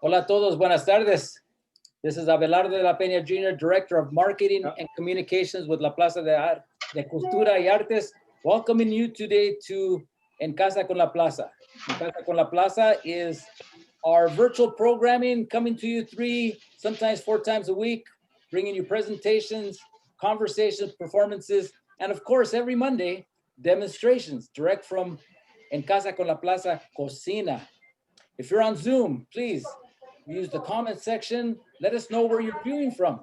Hola a todos, buenas tardes. This is Abelardo de la Peña Jr., Director of Marketing and Communications with La Plaza de Cultura y Artes, welcoming you today to En Casa con la Plaza. En Casa con la Plaza is our virtual programming coming to you 3, sometimes 4 times a week, bringing you presentations, conversations, performances, and of course, every Monday, demonstrations direct from En Casa con la Plaza Cocina. If you're on Zoom, please use the comment section. Let us know where you're viewing from.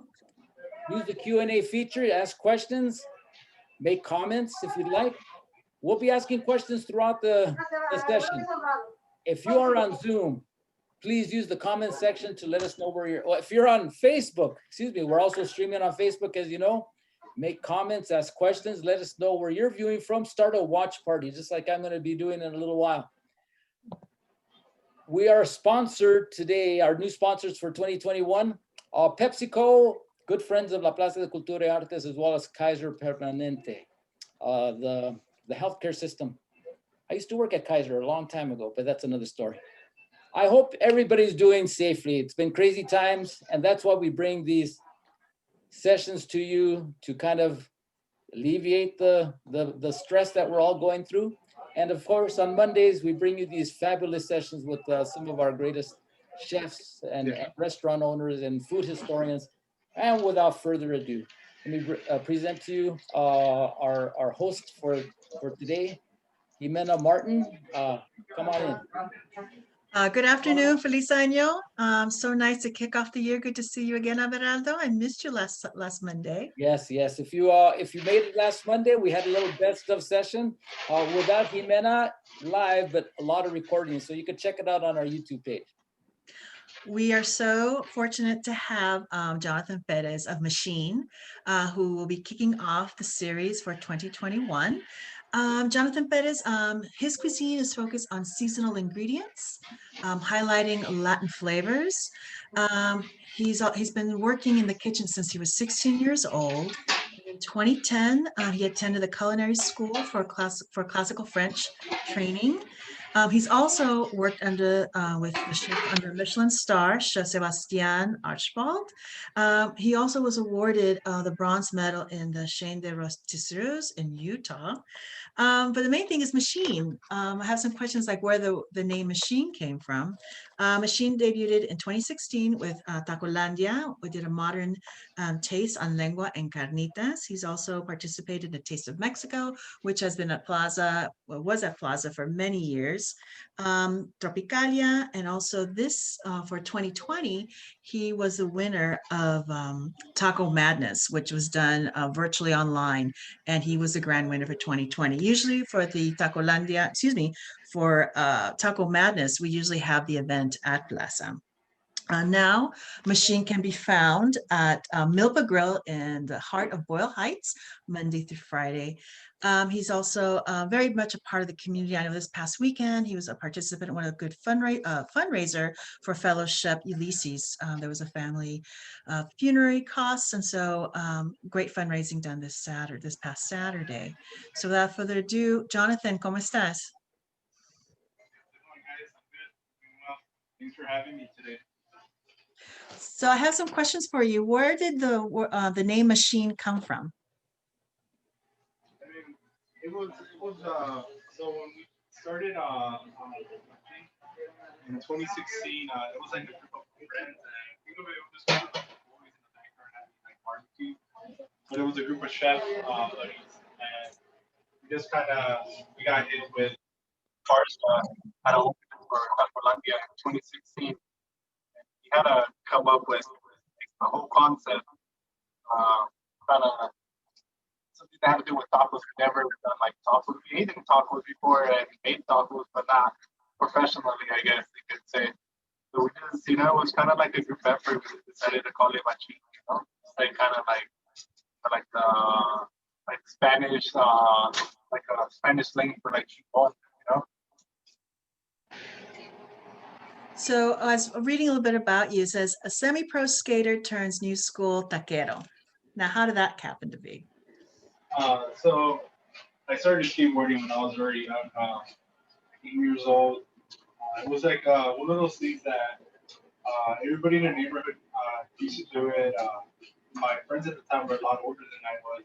Use the Q&A feature, ask questions, make comments if you'd like. We'll be asking questions throughout the session. If you are on Zoom, please use the comment section to let us know where you're, well, if you're on Facebook, excuse me, we're also streaming on Facebook, as you know. Make comments, ask questions, let us know where you're viewing from. Start a watch party, just like I'm gonna be doing in a little while. We are sponsored today, our new sponsors for 2021, PepsiCo, good friends of La Plaza de Cultura y Artes, as well as Kaiser Permanente, the healthcare system. I used to work at Kaiser a long time ago, but that's another story. I hope everybody's doing safely. It's been crazy times, and that's why we bring these sessions to you to kind of alleviate the stress that we're all going through. And of course, on Mondays, we bring you these fabulous sessions with some of our greatest chefs and restaurant owners and food historians. And without further ado, let me present to you our host for today, Jimena Martin. Come on in. Good afternoon, Feliz Año. So nice to kick off the year. Good to see you again, Abelardo. I missed you last Monday. Yes. If you made it last Monday, we had a little best of session without Jimena live, but a lot of recordings. So you can check it out on our YouTube page. We are so fortunate to have Jonathan Perez of Macheen, who will be kicking off the series for 2021. Jonathan Perez, his cuisine is focused on seasonal ingredients, highlighting Latin flavors. He's been working in the kitchen since he was 16 years old. In 2010, he attended the culinary school for classical French training. He's also worked under Michelin star Chef Sebastian Archibald. He also was awarded the bronze medal in the Chaîne des Rôtisseurs in Utah. But the main thing is Macheen. I have some questions like where the name Macheen came from. Macheen debuted in 2016 with Tacolandia. We did a modern taste on lengua and carnitas. He's also participated in the Taste of Mexico, which has been at Plaza, was at Plaza for many years. Tropicalia, and also this for 2020, he was the winner of Taco Madness, which was done virtually online, and he was the grand winner for 2020. Usually for the Tacolandia, for Taco Madness, we usually have the event at Plaza. Now, Macheen can be found at Milpa Grill in the heart of Boyle Heights, Monday through Friday. He's also very much a part of the community. I know this past weekend, he was a participant in one of the good fundraiser for fellow Chef Ulysses. There was a family funerary costs, and so great fundraising done this past Saturday. So without further ado, Jonathan, ¿cómo estás? Thanks for having me today. So I have some questions for you. Where did the name Macheen come from? I mean, it was so when we started in 2016, it was like a group of friends, and think of it was just a group of boys in the backyard having like barbecue. But it was a group of chef buddies, and we just kind of got hit with cars had a open for Colombia in 2016. We had to come up with the whole concept, kind of something that had to do with tacos. We never done like tacos. We ate tacos before and made tacos, but not professionally, I guess you could say. So we just, it was kind of like a group effort. We decided to call it Macheen, It's like kind of like Spanish, like a Spanish slang for like chipon, So I was reading a little bit about you. It says a semi-pro skater turns new school taquero. Now, how did that happen to be? So I started skateboarding when I was very young, 8 years old. It was like one of those things that everybody in the neighborhood used to do it. My friends at the time were a lot older than I was,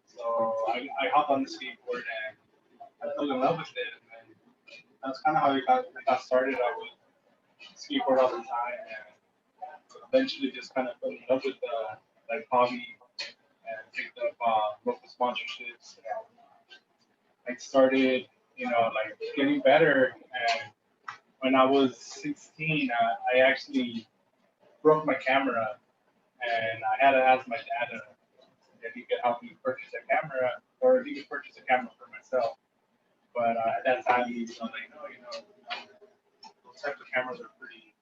so I hopped on the skateboard and I fell in love with it. And then that's kind of how I got started. I would skateboard all the time and eventually just kind of fell in love with the like hobby and picked up local sponsorships. I started, like getting better. And when I was 16, I actually broke my camera, and I had to ask my dad if he could help me purchase a camera, or if he could purchase a camera for myself. But at that time, he was like, no, those types of cameras are pretty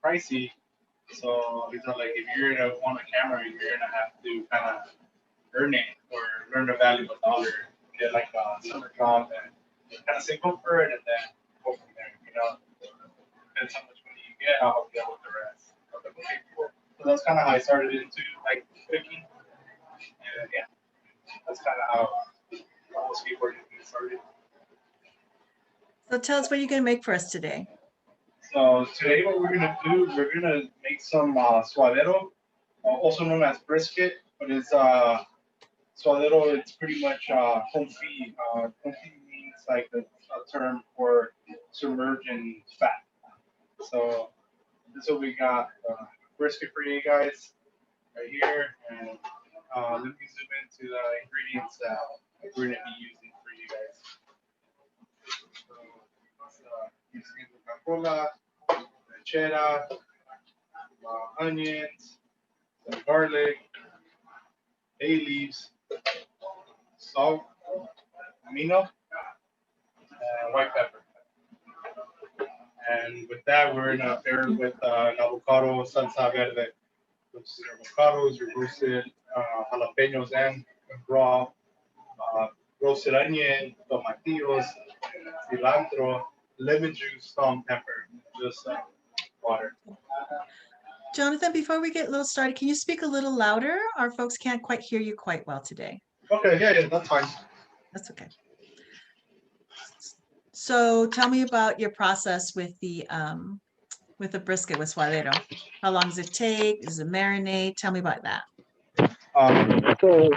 pricey. So he's like, if you're gonna want a camera, you're gonna have to kind of earn it or learn the value of a dollar, get like a summer job and kind of save up for it and then go from there. Depends how much money you get, I'll help you out with the rest. I was like, okay, cool. So that's kind of how I started into like cooking. And yeah, that's kind of how skateboarding started. So tell us what you're going to make for us today. So today what we're gonna do, we're gonna make some suadero, also known as brisket, but it's suadero. It's pretty much confit. Confit means like a term for submerged in fat. So this is what we got. Brisket for you guys right here, and let me zoom into the ingredients that we're gonna be using for you guys. So using Coca, lechera, onions, some garlic, bayleaves, salt, amino, and white pepper. And with that, we're gonna pair it with an avocado salsa verde, which is your avocados, your roasted jalapeños and raw, roasted onion, tomatillos, cilantro, lemon juice, salt, and pepper, just water. Jonathan, before we get a little started, can you speak a little louder? Our folks can't quite hear you quite well today. Okay, yeah, that's fine. That's okay. So tell me about your process with the brisket with suadero. How long does it take? Does it marinate? Tell me about that. So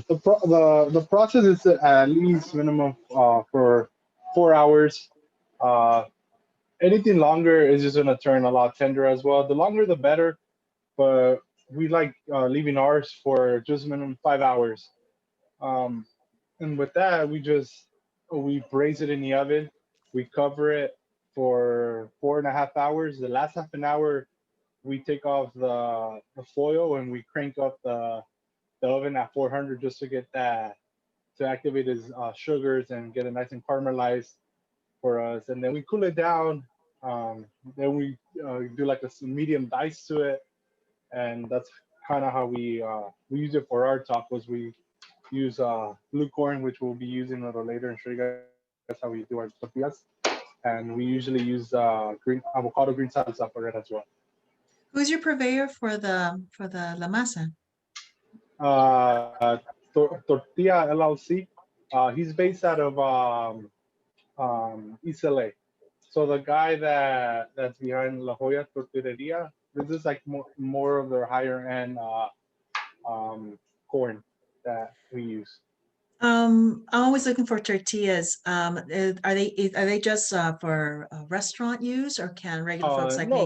the process is at least minimum for 4 hours. Uh, Anything longer is just gonna turn a lot tender as well. The longer the better, but we like leaving ours for just minimum 5 hours. Um, and with that, we braise it in the oven. We cover it for 4.5 hours. The last half an hour, we take off the foil and we crank up the oven at 400 just to get that to activate its sugars and get it nice and caramelized for us. And then we cool it down. Then we do like a medium dice to it, and that's kind of how we use it for our tacos. We use blue corn, which we'll be using a little later and show you guys how we do our tortillas. And we usually use green avocado green salsa for it as well. Who's your purveyor for the la masa? Tortilla LLC. He's based out of East LA. So the guy that's behind La Jolla Tortilleria, this is like more of their higher end corn that we use. I'm always looking for tortillas. Are they just for restaurant use, or can regular folks like me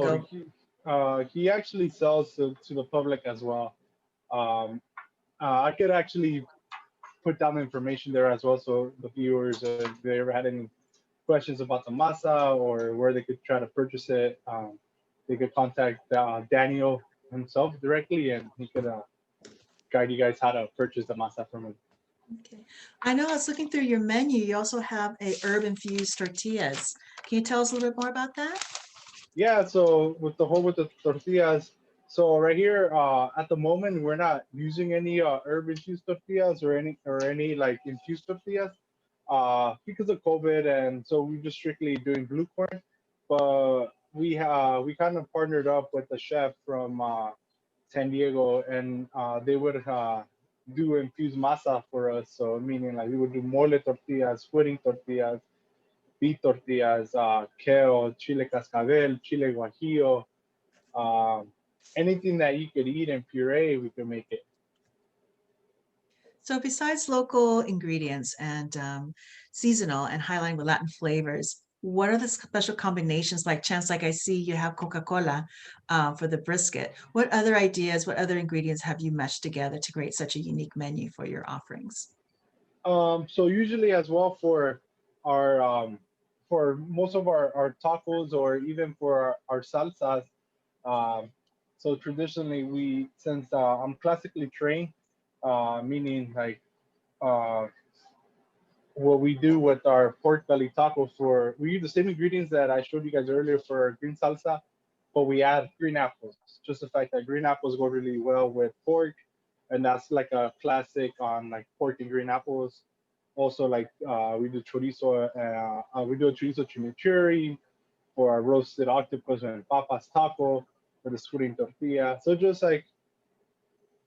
go? He actually sells to the public as well. I could actually put down the information there as well, so the viewers, if they ever had any questions about the masa or where they could try to purchase it, they could contact Daniel himself directly, and he could guide you guys how to purchase the masa from him. Okay. I know I was looking through your menu. You also have a herb infused tortillas. Can you tell us a little bit more about that? Yeah, so with the tortillas, so right here at the moment we're not using any herb infused tortillas or any like infused tortillas because of COVID, and so we're just strictly doing blue corn. But we kind of partnered up with a chef from San Diego, and they would do infused masa for us. So meaning like we would do mole tortillas, pudding tortillas, beef tortillas, kale, chile cascabel, chile guajillo, um, anything that you could eat in puree, we could make it. So besides local ingredients and seasonal and highlighting with Latin flavors, what are the special combinations? Like chance, like I see you have Coca-Cola for the brisket. What other ideas, what other ingredients have you meshed together to create such a unique menu for your offerings? So usually as well our for most of our tacos or even for our salsas, um, so traditionally we since I'm classically trained, meaning like uh, what we do with our pork belly tacos for we use the same ingredients that I showed you guys earlier for our green salsa, but we add green apples. Just the fact that green apples go really well with pork, and that's like a classic on like pork and green apples. Also, like we do chorizo, we do a chorizo chimichurri for our roasted octopus and papas taco for the squid tortilla. So just like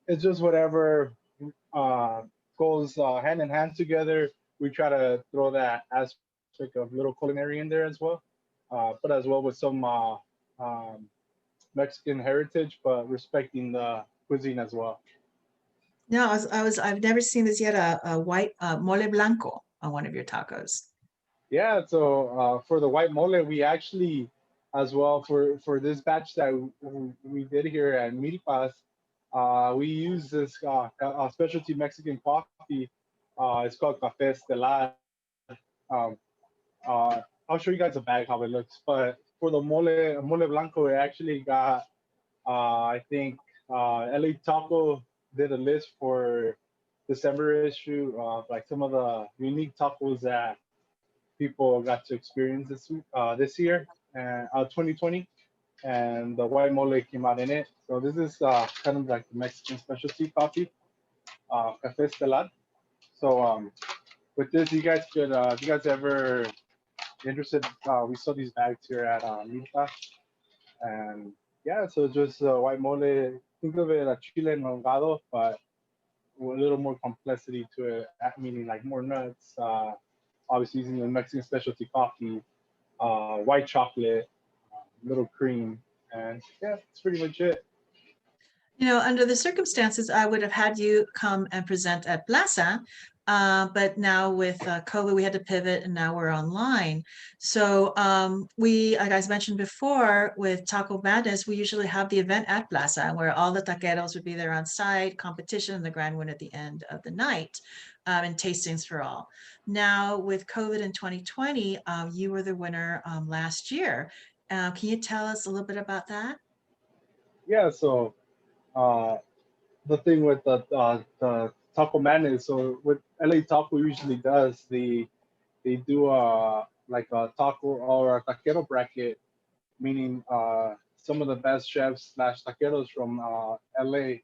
it's just whatever uh, goes hand in hand together. We try to throw that aspect of little culinary in there as well, but as well with some um, Mexican heritage, but respecting the cuisine as well. No, I've never seen this yet. A white mole blanco on one of your tacos. Yeah, so for the white mole, we actually, as well for this batch that we did here at Milpas, we use this specialty Mexican coffee. It's called Café Estelar. Um, I'll show you guys a bag how it looks, but for the mole blanco, it actually got I think LA Taco did a list for December issue of like some of the unique tacos that people got to experience this week, this year, and 2020, and the white mole came out in it. So this is kind of like the Mexican specialty coffee, Café Estelar. So with this, you guys could, if you guys ever interested, we saw these bags here at Minta, and yeah, so just white mole. Think of it a chile en nogado, but with a little more complexity to it, meaning like more nuts. Obviously, using the Mexican specialty coffee, white chocolate, little cream, and yeah, that's pretty much it. You know, under the circumstances, I would have had you come and present at Plaza, but now with COVID, we had to pivot, and now we're online. So we, like I mentioned before, with Taco Madness, we usually have the event at Plaza, where all the taqueros would be there on site, competition, and the grand win at the end of the night, and tastings for all. Now with COVID in 2020, you were the winner last year. Can you tell us a little bit about that? Yeah, so uh, the thing with the Taco Man is so what LA Taco usually does, they do like a taco or a taquero bracket, meaning some of the best chefs slash taqueros from LA.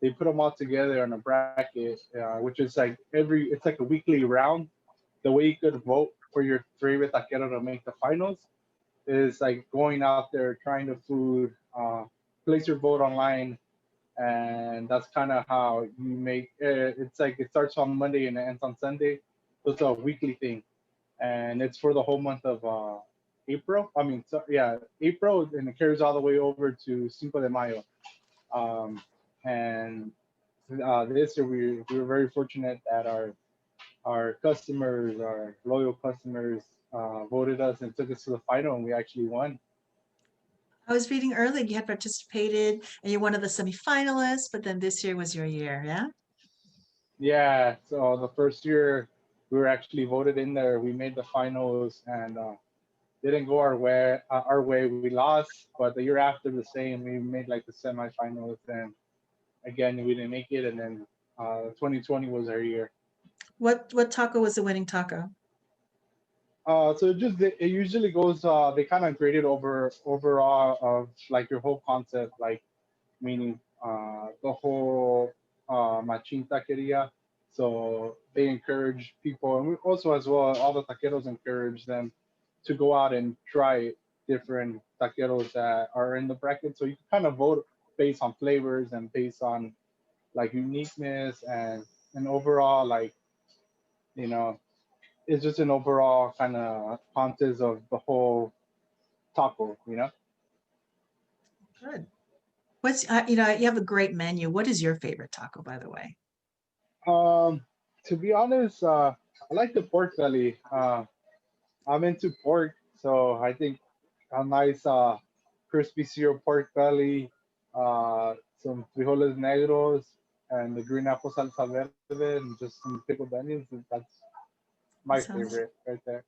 They put them all together in a bracket, which is like it's like a weekly round. The way you could vote for your favorite taquero to make the finals is like going out there, trying the food, place your vote online, and that's kind of how you make it. It's like it starts on Monday and it ends on Sunday. So it's a weekly thing, and it's for the whole month of April. I mean, so, yeah, April, and it carries all the way over to Cinco de Mayo. Um, and this year we were very fortunate that our customers, our loyal customers, voted us and took us to the final, and we actually won. I was reading earlier you had participated and you're one of the semifinalists, but then this year was your year, yeah? Yeah, so the first year we were actually voted in there. We made the finals and didn't go our way. Our way we lost, but the year after the same, we made like the semifinals, and again we didn't make it. And then 2020 was our year. What taco was the winning taco? So it usually goes. They kind of grade it overall of like your whole concept, like meaning the whole Macheen taqueria. So they encourage people, and we also as well, all the taqueros encourage them to go out and try different taqueros that are in the bracket. So you can kind of vote based on flavors and based on like uniqueness and overall like you know it's just an overall kind of context of the whole taco. Good. What's, you have a great menu. What is your favorite taco, by the way? To be honest, I like the pork belly. I'm into pork, so I think a nice crispy sear pork belly, some frijoles negros, and the green apple salsa verde, and just some pickled onions. That's my That sounds favorite right there.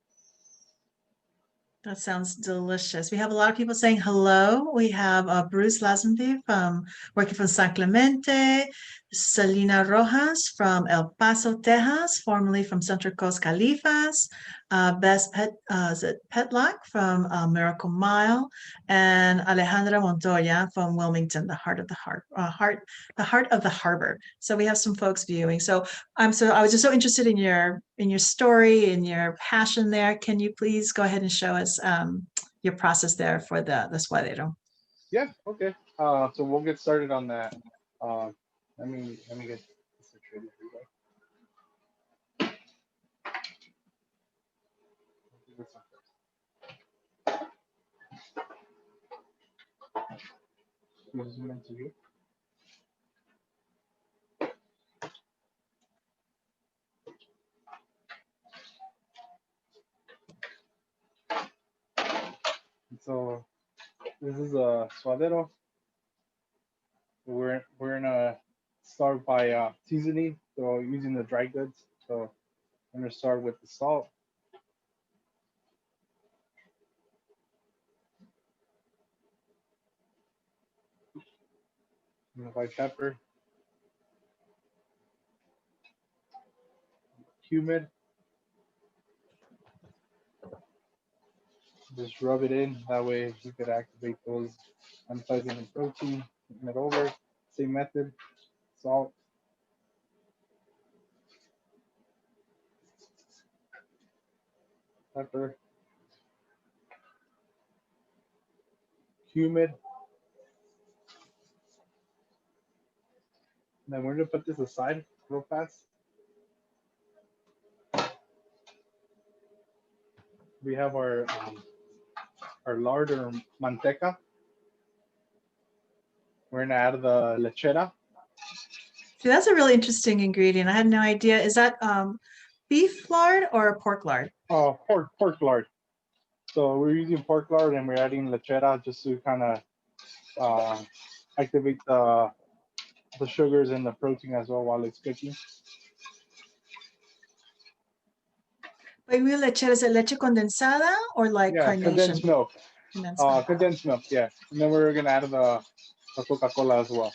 That sounds delicious. We have a lot of people saying hello. We have Bruce Lazenby from working from San Clemente, Selena Rojas from El Paso, Texas, formerly from Central Coast Califas, Bess Petlock from Miracle Mile, and Alejandra Montoya from Wilmington, the heart of the heart of the harbor. So we have some folks viewing. So I was just so interested in your story and your passion there. Can you please go ahead and show us your process there for the suadero? Yeah. Okay. So we'll get started on that. Let me get situated here. This is meant to be. So this is a suadero. We're gonna start by seasoning. So using the dry goods. So I'm gonna start with the salt, and the white pepper, cumin. Just rub it in. That way you could activate those unpleasant protein. Turn it over. Same method. Salt, pepper, cumin. And then we're gonna put this aside real fast. We have our lard or manteca. We're gonna add the lechera. See, that's a really interesting ingredient. I had no idea. Is that beef lard or pork lard? Pork lard. So we're using pork lard and we're adding lechera just to kind of uh, activate the sugars and the protein as well while it's cooking. Wait, real lechera, is it leche condensada or like Yeah, carnation? condensed milk. Condensed milk. Condensed milk, yeah. And then we're gonna add the Coca-Cola as well.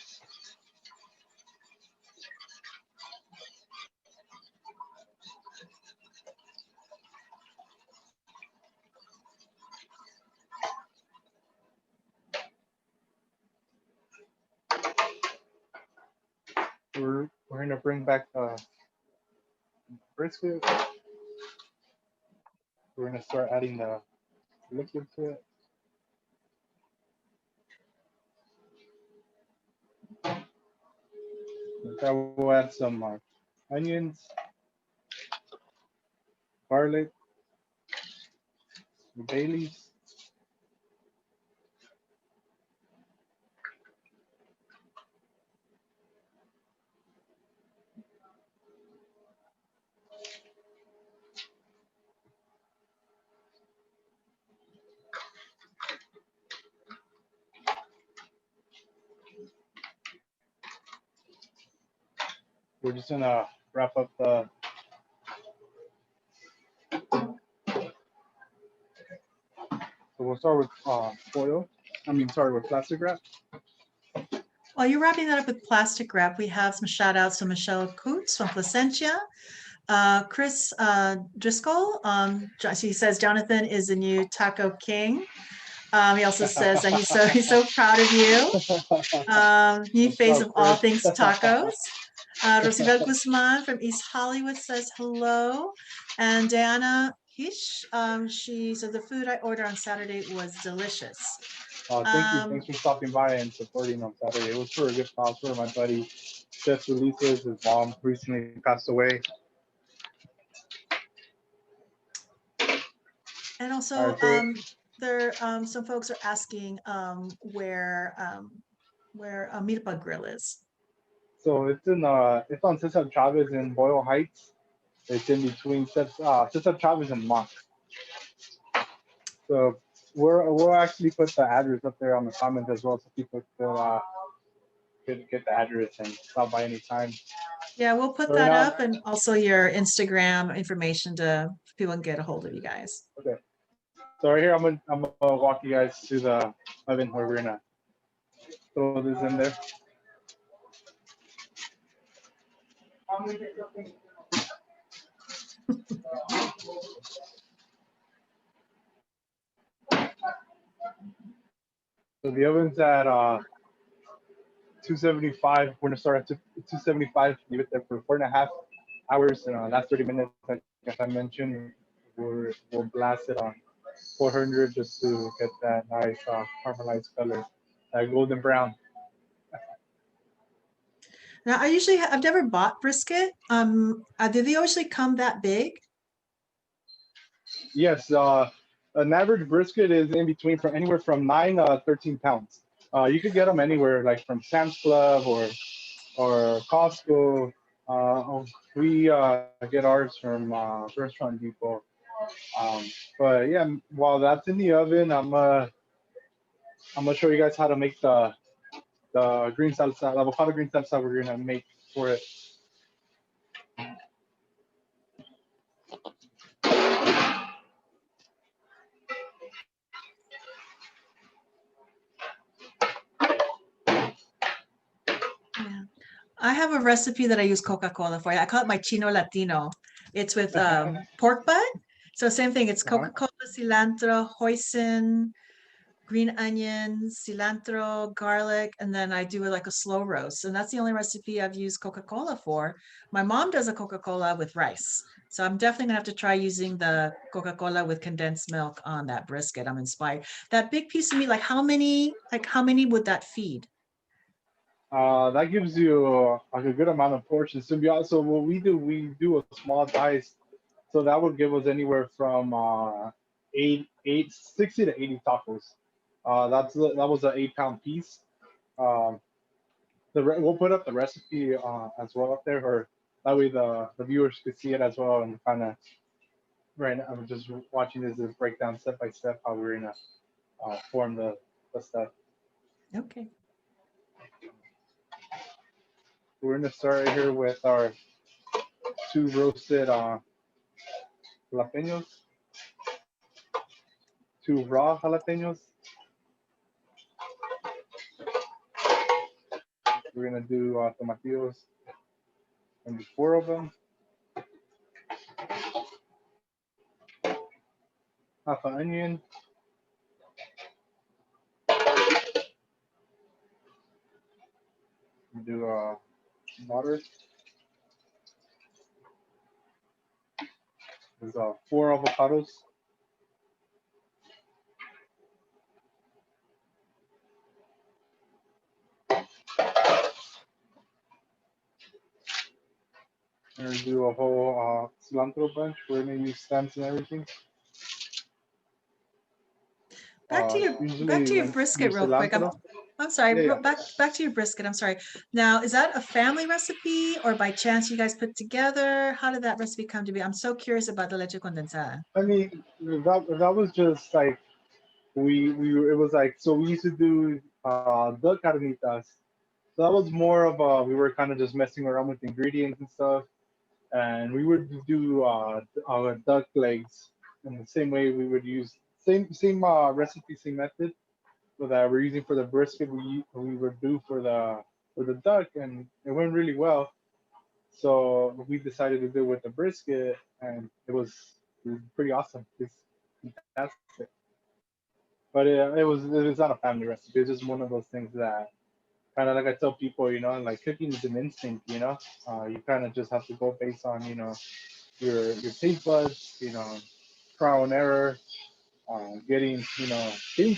We're gonna bring back the brisket. We're gonna start adding the liquid to it. That will add some onions, garlic, bayleaves. We're just gonna wrap up the. So we'll start with foil. With plastic wrap. While you're wrapping that up with plastic wrap, we have some shout outs to Michelle Coots from Placentia. Chris Driscoll, he says Jonathan is the new taco king. He also says that he's so proud of you. New face of all things tacos. Rosibel Guzman from East Hollywood says hello. And Diana Hish, she said the food I ordered on Saturday was delicious. Thank you. Thanks for stopping by and supporting on Saturday. It was for a good cause for my buddy Chef Ulises, his mom recently passed away. And also, there some folks are asking where Milpa Grill is. So it's on Cesar Chavez in Boyle Heights. It's in between Cesar Chavez and Mock. So we'll actually put the address up there on the comments as well, so people could get the address and stop by anytime. Yeah, we'll put that up, and also your Instagram information to people can get a hold of you guys. Okay. So right here, I'm gonna walk you guys to the oven where we're gonna throw this in there. So the oven's at 275. We're gonna start at 275. Leave it there for 4.5 hours. And last 30 minutes, like I mentioned, we'll blast it on 400 just to get that nice caramelized color, that golden brown. Now, I've never bought brisket. Do they usually come that big? Yes, an average brisket is in between from anywhere from 9 to 13 pounds. You could get them anywhere, like from Sam's Club or Costco. We get ours from Restaurant Depot. But yeah, while that's in the oven, I'm gonna show you guys how to make the green salsa, the avocado green salsa we're gonna make for it. Yeah. I have a recipe that I use Coca-Cola for. I call it my Chino Latino. It's with pork butt. So same thing. It's Coca-Cola, cilantro, hoisin, green onions, cilantro, garlic, and then I do it like a slow roast. And that's the only recipe I've used Coca-Cola for. My mom does a Coca-Cola with rice. So I'm definitely gonna have to try using the Coca-Cola with condensed milk on that brisket. I'm inspired. That big piece of meat, how many would that feed? That gives you like a good amount of portions. To be honest, so what we do a small dice, so that would give us anywhere from 60 to 80 tacos. That was an 8-pound piece. We'll put up the recipe as well up there, or that way the viewers could see it as well, and kind of right now I'm just watching this breakdown step by step how we're gonna form the stuff. Okay. We're gonna start right here with our 2 roasted jalapeños, 2 raw jalapeños. We're gonna do tomatillos, and 4 of them. Half an onion. We do water. There's 4 avocados. We're gonna do a whole cilantro bunch. We're gonna use stems and everything. Back to your brisket real quick. I'm sorry. Yeah. Back to your brisket. I'm sorry. Now, is that a family recipe, or by chance you guys put together? How did that recipe come to be? I'm so curious about the leche condensada. I mean, that was just like it was like, so we used to do the carnitas. So that was more of we were kind of just messing around with ingredients and stuff, and we would do our duck legs in the same way we would use same recipe, same method. So that we're using for the brisket, we would do for the duck, and it went really well. So we decided to do it with the brisket, and it was pretty awesome. It's fantastic. But it was not a family recipe. It's just one of those things that kind of like I tell people, like cooking is an instinct. You kind of just have to go based on your taste buds, trial and error, getting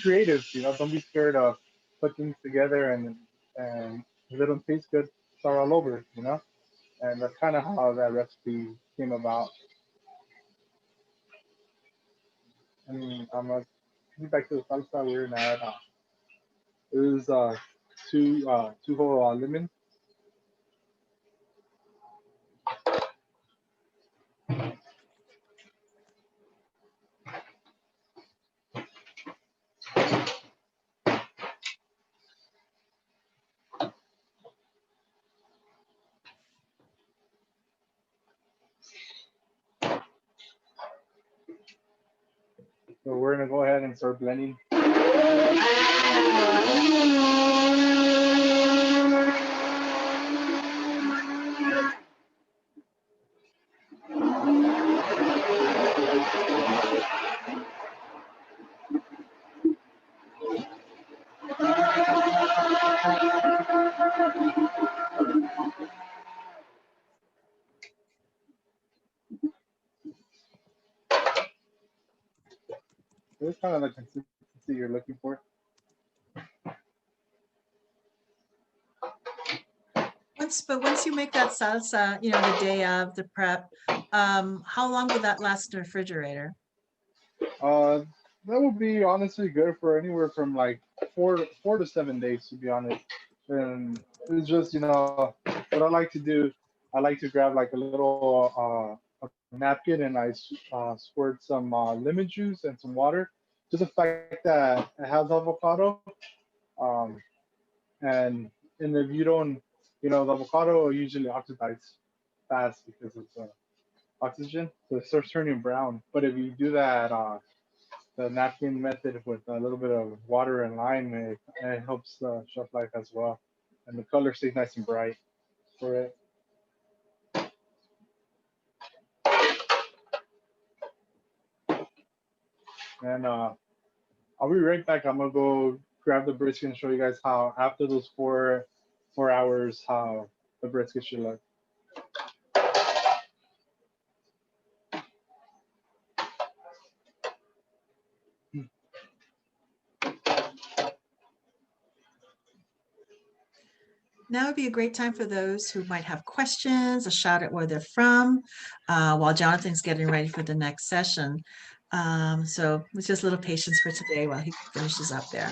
creative. Don't be scared of put things together and if they don't taste good, start all over, you know. And that's kind of how that recipe came about. And I'm gonna get back to the salsa. We're gonna add it was two whole lemons. So we're gonna go ahead and start blending. It's kind of the consistency you're looking for. Once you make that salsa, you know, the day of the prep, how long will that last in the refrigerator? That would be honestly good for anywhere from like 4 to 7 days, to be honest. And it's just, you know, what I like to do. I like to grab like a little a napkin and I squirt some lemon juice and some water. Just the fact that it has avocado. Um, and if you don't, you know, the avocado usually oxidizes fast because of the oxygen, so it starts turning brown. But if you do that the napkin method with a little bit of water and lime, it helps the shelf life as well, and the color stays nice and bright for it. And I'll be right back. I'm gonna go grab the brisket and show you guys how after those 4 hours how the brisket should look. Now would be a great time for those who might have questions, a shout at where they're from, while Jonathan's getting ready for the next session. So it's just a little patience for today while he finishes up there.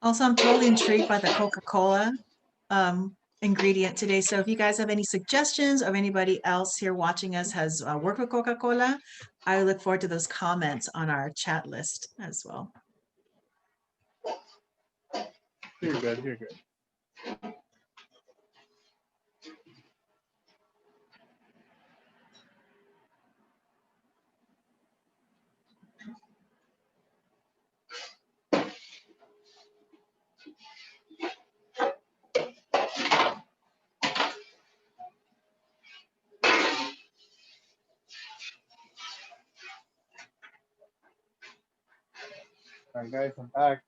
Also, I'm totally intrigued by the Coca-Cola ingredient today. So if you guys have any suggestions or anybody else here watching us has worked with Coca-Cola, I look forward to those comments on our chat list as well. You're good. You're good. All right, guys, I'm back.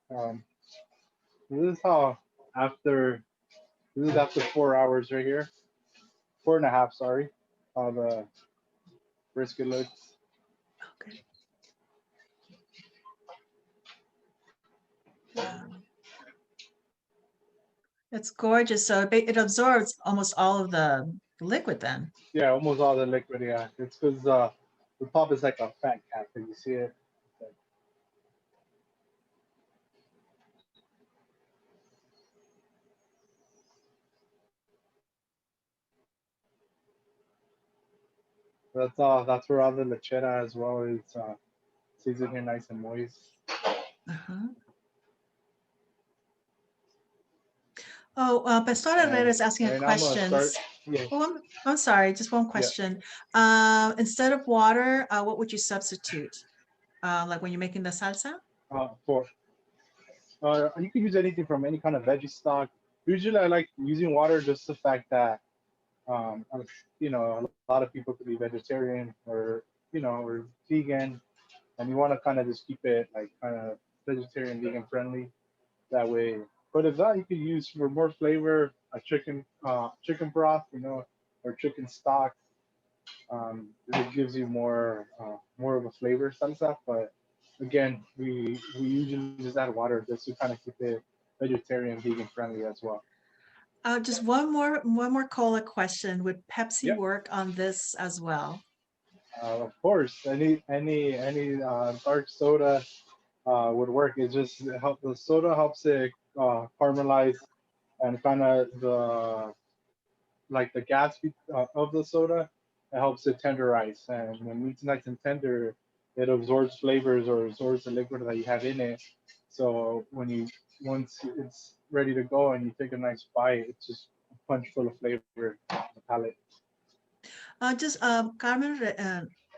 This is how after this is after 4 hours right here, 4.5. Sorry, how the brisket looks. Okay. Wow. It's gorgeous. So it absorbs almost all of the liquid then. Yeah, almost all the liquid. Yeah, it's because the top is like a fat cat. Can you see it? That's all. That's where all the lechera as well is seasoned here nice and moist. Uh-huh. Oh, Pastor Herrera is asking a Right now I'm gonna question. start. Yeah. Oh, I'm sorry, just one question. Instead of water, what would you substitute? Like when you're making the salsa? For you can use anything from any kind of veggie stock. Usually, I like using water just the fact that a lot of people could be vegetarian or or vegan, and you want to kind of just keep it like kind of vegetarian, vegan friendly. That way, but if not, you could use for more flavor a chicken broth, or chicken stock. It gives you more of a flavor salsa. But again, we usually just add water just to kind of keep it vegetarian, vegan friendly as well. Just one more cola question. Would Pepsi Yep. work on this as well? Of course, any dark soda would work. The soda helps it caramelize and kind of the gas of the soda. It helps it tenderize, and when meat's nice and tender, it absorbs flavors or absorbs the liquid that you have in it. So once it's ready to go and you take a nice bite, it's just a punch full of flavor on the palate. Just Carmen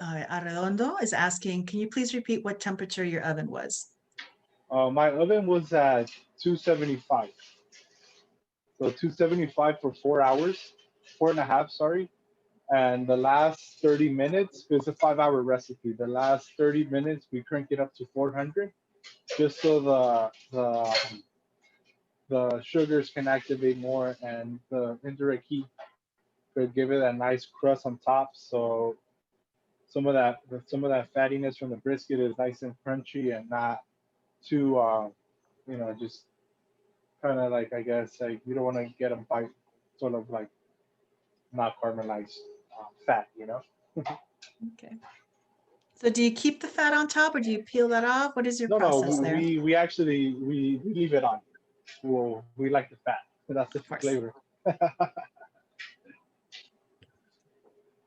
Arredondo is asking, can you please repeat what temperature your oven was? My oven was at 275. So 275 for 4 hours, 4.5, sorry. And the last 30 minutes, it's a 5-hour recipe. The last 30 minutes, we crank it up to 400, just so the sugars can activate more and the indirect heat could give it a nice crust on top. So some of that fattiness from the brisket is nice and crunchy and not too just kind of like, I guess, like you don't want to get a bite sort of like not caramelized fat. Okay. So do you keep the fat on top or do you peel that off? What is your No, process there? we actually we leave it on. Well, we like the fat. That's the Of course. flavor.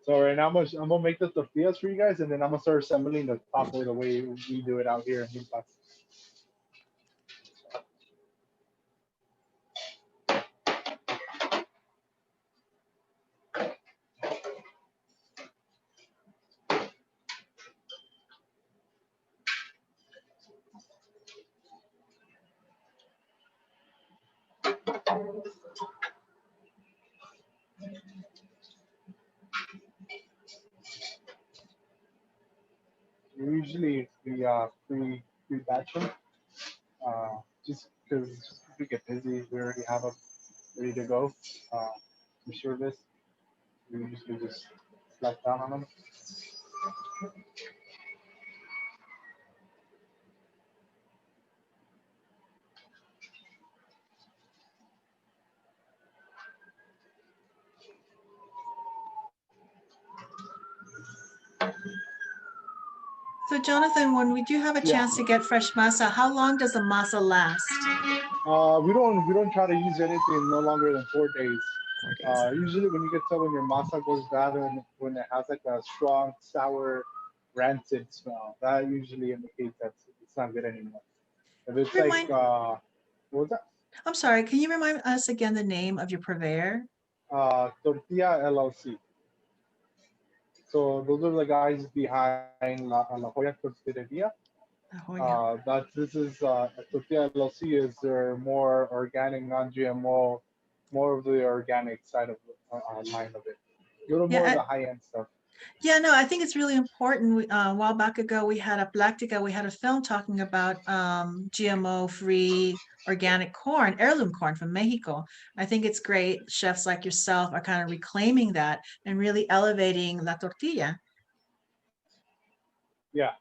So right now I'm gonna make the tortillas for you guys, and then I'm gonna start assembling the taco the way we do it out here in New York. Usually we batch them, just because we get busy. We already have them ready to go. Uh, for service, we usually just slack down on them. So Jonathan, when we do have a Yeah. chance to get fresh masa, how long does the masa last? We don't try to use anything no longer than 4 days. 4 days. Usually when you can tell when your masa goes bad and when it has like a strong, sour, rancid smell, that usually indicates that it's not good anymore. If it's like, Remind, what was that? I'm sorry, can you remind us again the name of your purveyor? Tortilla LLC. So those are the guys behind La Joya Tortilleria. Oh, yeah. This is Tortilla LLC is their more organic, non-GMO, more of the organic side of the line of it. A little more of Yeah, the high-end stuff. yeah, no, I think it's really important. A while back ago, we had a film talking about GMO-free organic corn, heirloom corn from Mexico. I think it's great. Chefs like yourself are kind of reclaiming that and really elevating la tortilla. Yeah.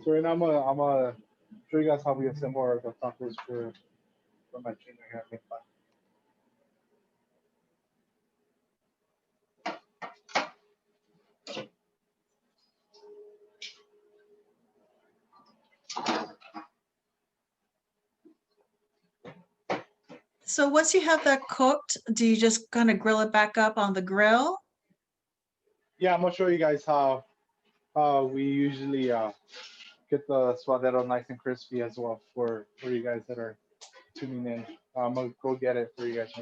So right now I'm gonna show you guys how we assemble our the tacos for my chicken here. So once you have that cooked, do you just kind of grill it back up on the grill? Yeah, I'm gonna show you guys how we usually get the suadero nice and crispy as well for you guys that are tuning in. I'm gonna go get it for you guys.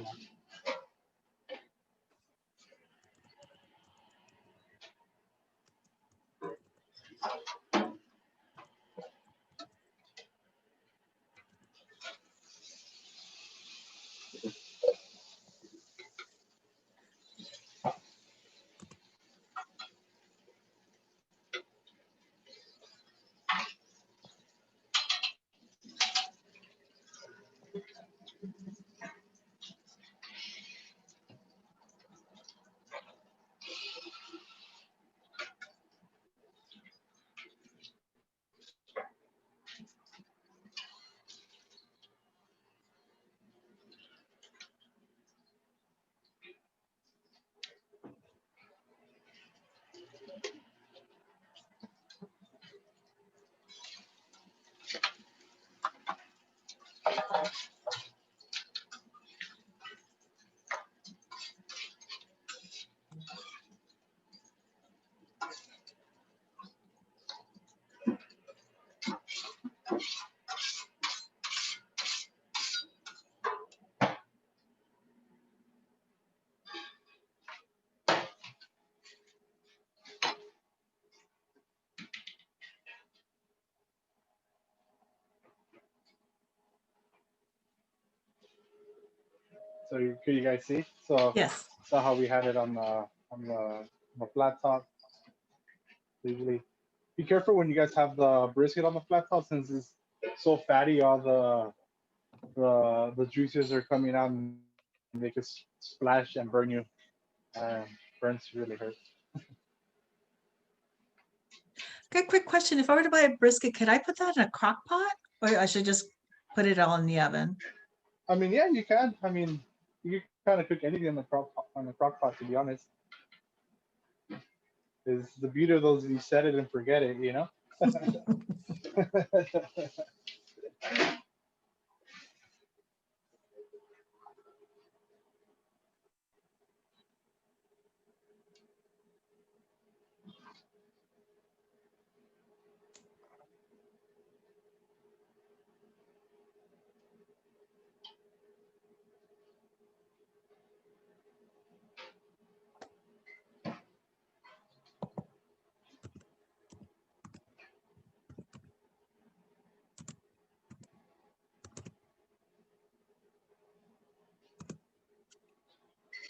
So can you guys see? So Yes. so how we had it on the flat top. Usually, be careful when you guys have the brisket on the flat top since it's so fatty. All the juices are coming out and they could splash and burn you. And burns really hurt. Okay, quick question. If I were to buy a brisket, could I put that in a crock pot or I should just put it all in the oven? I mean, yeah, you can. I mean, you can kind of cook anything on the crock pot. To be honest, is the beauty of those. You set it and forget it. You know.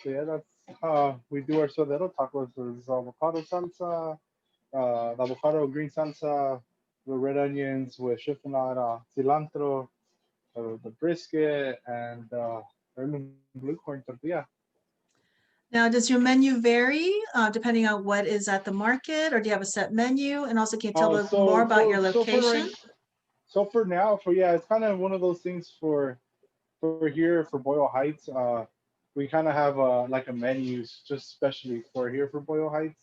So yeah, that's how we do our suadero tacos. There's avocado salsa, the avocado green salsa, the red onions with chiffonade, cilantro, the brisket, and urban blue corn tortilla. Now, does your menu vary depending on what is at the market, or do you have a set menu? And also, can you tell us more about your location? So for now, for yeah, it's kind of one of those things for here for Boyle Heights. We kind of have like a menu just especially for here for Boyle Heights.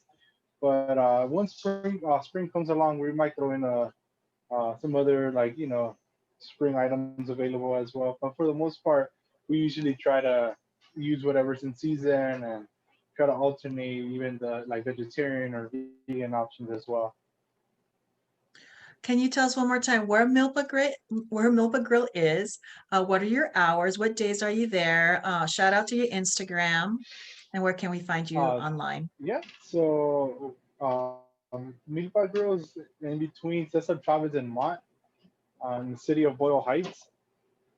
But once spring comes along, we might throw in some other like spring items available as well. But for the most part, we usually try to use whatever's in season and try to alternate even the like vegetarian or vegan options as well. Can you tell us one more time where Milpa Grill is? What are your hours? What days are you there? Shout out to your Instagram, and where can we find you online? Yeah, so Milpa Grill is in between Cesar Chavez and Mott in the city of Boyle Heights.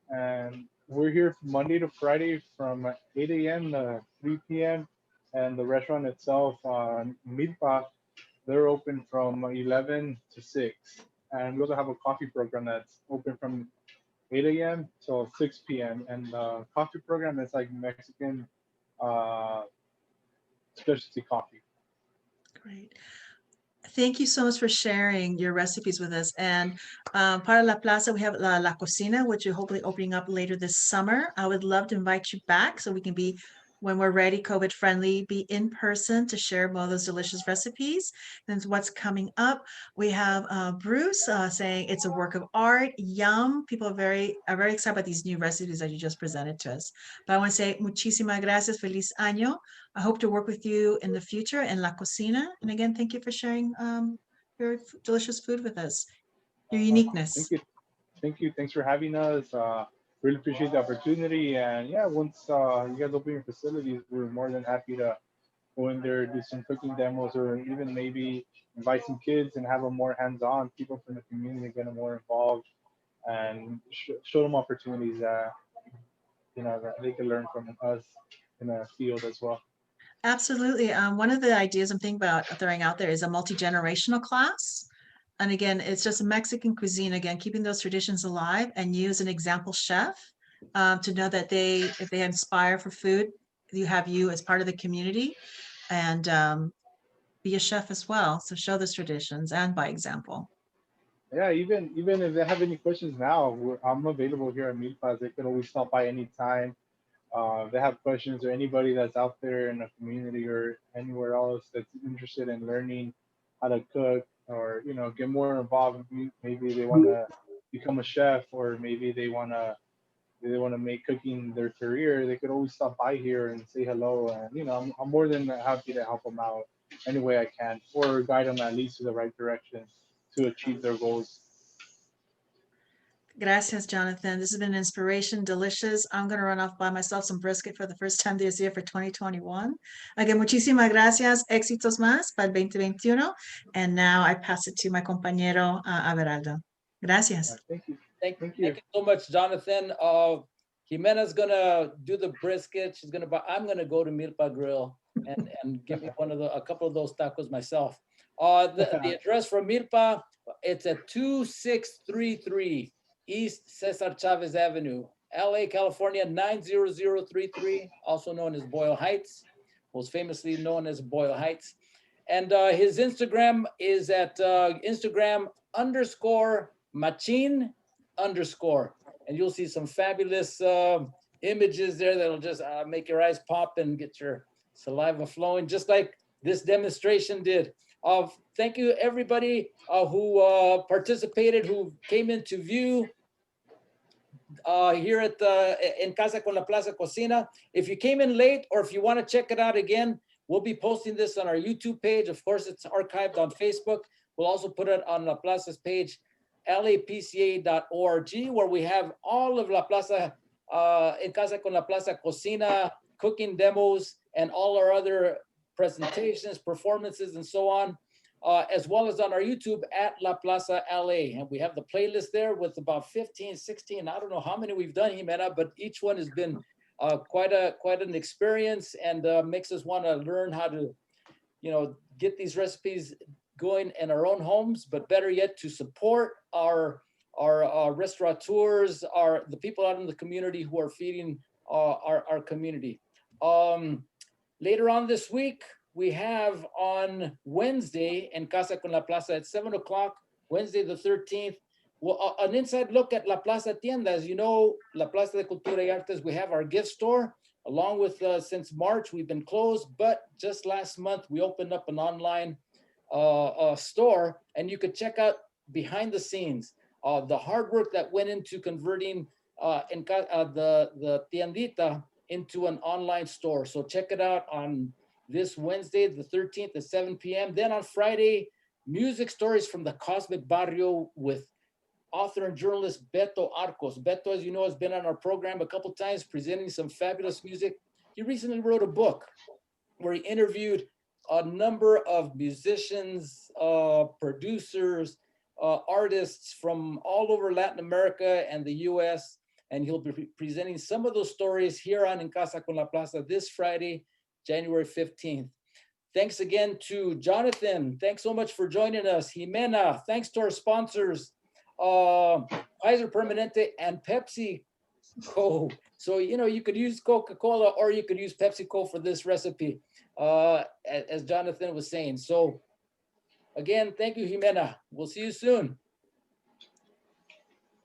And we're here Monday to Friday from 8 a.m. to 3 p.m. And the restaurant itself, Milpa, they're open from 11 to 6. And we also have a coffee program that's open from 8 a.m. till 6 p.m. And the coffee program is like Mexican uh, specialty coffee. Great. Thank you so much for sharing your recipes with us. And para La Plaza, we have La Cocina, which you're hopefully opening up later this summer. I would love to invite you back so we can be, when we're ready, COVID friendly, be in person to share more of those delicious recipes. And what's coming up, we have Bruce saying it's a work of art. Yum. People are very excited about these new recipes that you just presented to us. But I want to say muchísimas gracias, feliz año. I hope to work with you in the future in La Cocina. And again, thank you for sharing your delicious food with us, your uniqueness. Thank you. Thanks for having us. Really appreciate the opportunity. And yeah, once you guys open your facilities, we're more than happy to go in there, do some cooking demos, or even maybe invite some kids and have them more hands-on. People from the community get them more involved and show them opportunities that that they can learn from us in the field as well. Absolutely. One of the ideas I'm thinking about throwing out there is a multi-generational class. And again, it's just Mexican cuisine, again, keeping those traditions alive and use an example chef to know that if they inspire for food, you have you as part of the community and be a chef as well. So show those traditions and by example. Yeah, even if they have any questions now, I'm available here at Milpas. They could always stop by anytime. If they have questions or anybody that's out there in the community or anywhere else that's interested in learning how to cook or get more involved, maybe they want to become a chef or maybe they want to make cooking their career, they could always stop by here and say hello. And I'm more than happy to help them out any way I can or guide them at least to the right direction to achieve their goals. Gracias, Jonathan. This has been an inspiration, delicious. I'm going to run off by myself some brisket for the first time this year for 2021. Again, muchísimas gracias. Éxitos más para el 2021. And now I pass it to my compañero Averaldo. Gracias. Thank you. Thank you so much, Jonathan. Jimena's gonna do the brisket. I'm gonna go to Milpa Grill and give me a couple of those tacos myself. The address for Milpa, it's at 2633 East Cesar Chavez Avenue, LA, California 90033, also known as Boyle Heights, most famously known as Boyle Heights. And his Instagram is at Instagram_Macheen_, and you'll see some fabulous images there that'll just make your eyes pop and get your saliva flowing, just like this demonstration did. Thank you everybody who participated, who came into view here at in Casa con la Plaza Cocina. If you came in late or if you want to check it out again, we'll be posting this on our YouTube page. Of course, it's archived on Facebook. We'll also put it on La Plaza's page, lapca.org, where we have all of La Plaza, En Casa con la Plaza Cocina, cooking demos, and all our other presentations, performances, and so on, as well as on our YouTube at La Plaza LA. And we have the playlist there with about 15, 16, I don't know how many we've done, Jimena, but each one has been quite an experience and makes us want to learn how to, get these recipes going in our own homes, but better yet, to support our restaurateurs, the people out in the community who are feeding our community. Later on this week, we have on Wednesday in Casa con la Plaza at 7 o'clock, Wednesday the 13th, an inside look at La Plaza Tienda. As you know, La Plaza de Cultura y Artes, we have our gift store. Along with, since March, we've been closed, but just last month, we opened up an online store, and you could check out behind the scenes, the hard work that went into converting the tiendita into an online store. So check it out on this Wednesday, the 13th at 7 p.m. Then on Friday, music stories from the Cosmic Barrio with author and journalist Beto Arcos. Beto, as you know, has been on our program a couple times presenting some fabulous music. He recently wrote a book where he interviewed a number of musicians, producers, artists from all over Latin America and the US. And he'll be presenting some of those stories here on En Casa con la Plaza this Friday, January 15th. Thanks again to Jonathan. Thanks so much for joining us. Jimena, thanks to our sponsors, Kaiser Permanente and PepsiCo. So, you could use Coca-Cola or you could use PepsiCo for this recipe. as Jonathan was saying. So again, thank you, Jimena. We'll see you soon.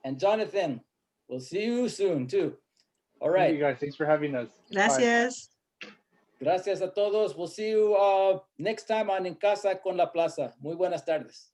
And Jonathan, we'll see you soon too. All right. Thank you guys. Thanks for having us. Gracias. Gracias a todos. We'll see you next time on En Casa con la Plaza. Muy buenas tardes.